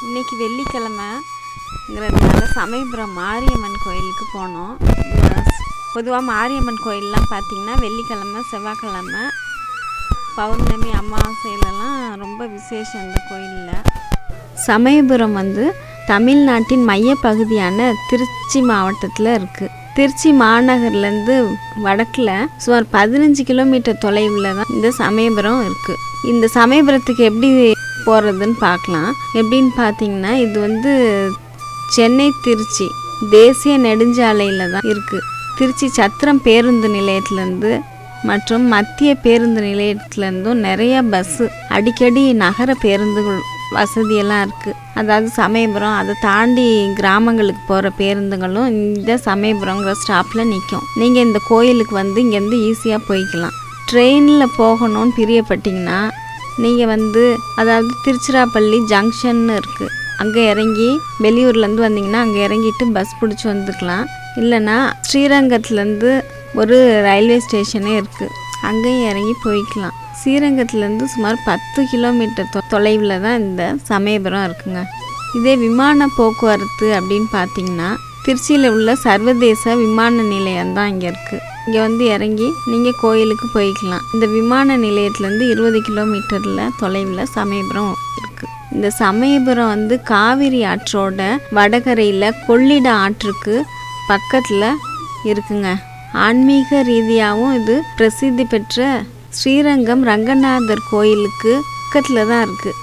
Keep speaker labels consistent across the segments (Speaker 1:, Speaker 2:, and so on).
Speaker 1: இன்றைக்கி வெள்ளிக்கிழமைங்கிறதுனால சமயபுரம் மாரியம்மன் கோயிலுக்கு போனோம். பொதுவாக மாரியம்மன் கோயிலெலாம் பார்த்திங்கன்னா வெள்ளிக்கிழமை, செவ்வாய்க்கிழமை, பௌர்ணமி, அமாவாசையிலலாம் ரொம்ப விசேஷம் இந்த கோயிலில். சமயபுரம் தமிழ்நாட்டின் மையப்பகுதியான திருச்சி மாவட்டத்தில் இருக்குது. திருச்சி மாநகர்லேருந்து வடக்கில் சுமார் 15 கிலோமீட்டர் தொலைவில் தான் இந்த சமயபுரம் இருக்குது. இந்த சமயபுரத்துக்கு எப்படி போகிறதுன்னு பார்க்கலாம். எப்படின்னு பார்த்தீங்கன்னா, இது சென்னை திருச்சி தேசிய நெடுஞ்சாலையில் தான் இருக்குது. திருச்சி சத்திரம் பேருந்து நிலையத்திலேருந்து மற்றும் மத்திய பேருந்து நிலையத்திலேருந்தும் நிறைய பஸ்ஸு அடிக்கடி நகர பேருந்துகள் வசதியெல்லாம் இருக்குது. அதாவது சமயபுரம் அதை தாண்டி கிராமங்களுக்கு போகிற பேருந்துகளும் இந்த சமயபுரங்கிற ஸ்டாப்பில் நிற்கும். நீங்கள் இந்த கோயிலுக்கு இங்கேருந்து ஈஸியாக போய்க்கலாம். ட்ரெயினில் போகணும்னு பிரியப்பட்டிங்கன்னா நீங்கள் அதாவது திருச்சிராப்பள்ளி ஜங்ஷன்னு இருக்குது, அங்கே இறங்கி வெளியூர்லேருந்து வந்தீங்கன்னா அங்கே இறங்கிட்டு பஸ் பிடிச்சி வந்துக்கலாம். இல்லைன்னா ஸ்ரீரங்கத்துலேருந்து ஒரு ரயில்வே ஸ்டேஷனே இருக்குது, அங்கேயும் இறங்கி போய்க்கலாம். ஸ்ரீரங்கத்துலேருந்து சுமார் 10 கிலோமீட்டர் தொலைவில் தான் இந்த சமயபுரம் இருக்குங்க. இதே விமான போக்குவரத்து அப்படின்னு பார்த்தீங்கன்னா, திருச்சியில் உள்ள சர்வதேச விமான நிலையம் தான் இங்கே இருக்குது. இங்கே இறங்கி நீங்கள் கோயிலுக்கு போய்க்கலாம். இந்த விமான நிலையத்துலேருந்து 20 கிலோமீட்டரில் தொலைவில் சமயபுரம் இருக்குது. இந்த சமயபுரம் காவிரி ஆற்றோட வடகரையில் கொள்ளிடம் ஆற்றுக்கு பக்கத்தில் இருக்குங்க. ஆன்மீக ரீதியாகவும் இது பிரசித்தி பெற்ற ஸ்ரீரங்கம் ரங்கநாதர் கோயிலுக்கு பக்கத்தில் தான் இருக்குது.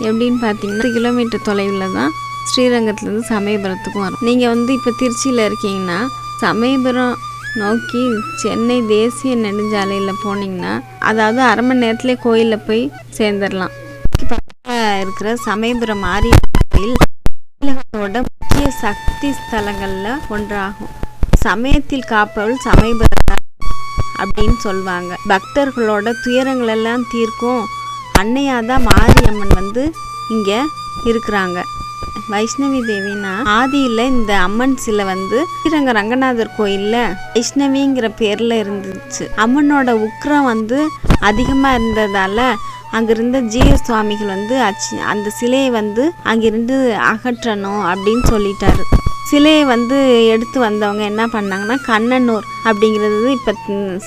Speaker 1: எப்படின்னு பார்த்தீங்கன்னா 10 கிலோமீட்டர் தொலைவில் தான் ஸ்ரீரங்கத்துலேருந்து சமயபுரத்துக்கும் வரும். நீங்கள் இப்போ திருச்சியில் இருக்கீங்கன்னா சமயபுரம் நோக்கி சென்னை தேசிய நெடுஞ்சாலையில் போனீங்கன்னா, அதாவது அரை மணி நேரத்துலேயே கோயிலில் போய் சேர்ந்துடலாம். பக்கத்தில் இருக்கிற சமயபுரம் மாரியம்மன் கோயில் தமிழகத்தோட முக்கிய சக்தி ஸ்தலங்களில் ஒன்றாகும். சமயத்தில் காப்பவள் சமயபுரம் அப்படின்னு சொல்லுவாங்க. பக்தர்களோட துயரங்களெல்லாம் தீர்க்கும் அன்னையாதான் மாரியம்மன் இங்கே இருக்கிறாங்க. வைஷ்ணவி தேவினா ஆதியில் இந்த அம்மன் சிலை ஸ்ரீரங்க ரங்கநாதர் கோயிலில் வைஷ்ணவிங்கிற பேரில் இருந்துச்சு. அம்மனோட உக்கிரம் அதிகமாக இருந்ததால் அங்கிருந்த ஜீவ சுவாமிகள் அந்த சிலையை அங்கிருந்து அகற்றணும் அப்படின்னு சொல்லிட்டாரு. சிலையை எடுத்து வந்தவங்க என்ன பண்ணாங்கன்னா, கண்ணனூர் அப்படிங்கிறது இப்போ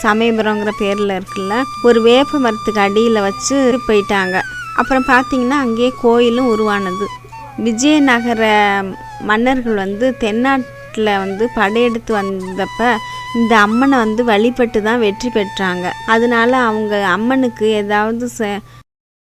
Speaker 1: சமயபுரங்கிற பேரில் இருக்குல்ல, ஒரு வேப்ப மரத்துக்கு அடியில் வச்சு போயிட்டாங்க. அப்புறம் பார்த்திங்கன்னா அங்கேயே கோயிலும் உருவானது. விஜயநகர மன்னர்கள் தென்னாட்டில் படையெடுத்து வந்தப்ப இந்த அம்மனை வழிபட்டு தான் வெற்றி பெற்றாங்க. அதனால அவங்க அம்மனுக்கு ஏதாவது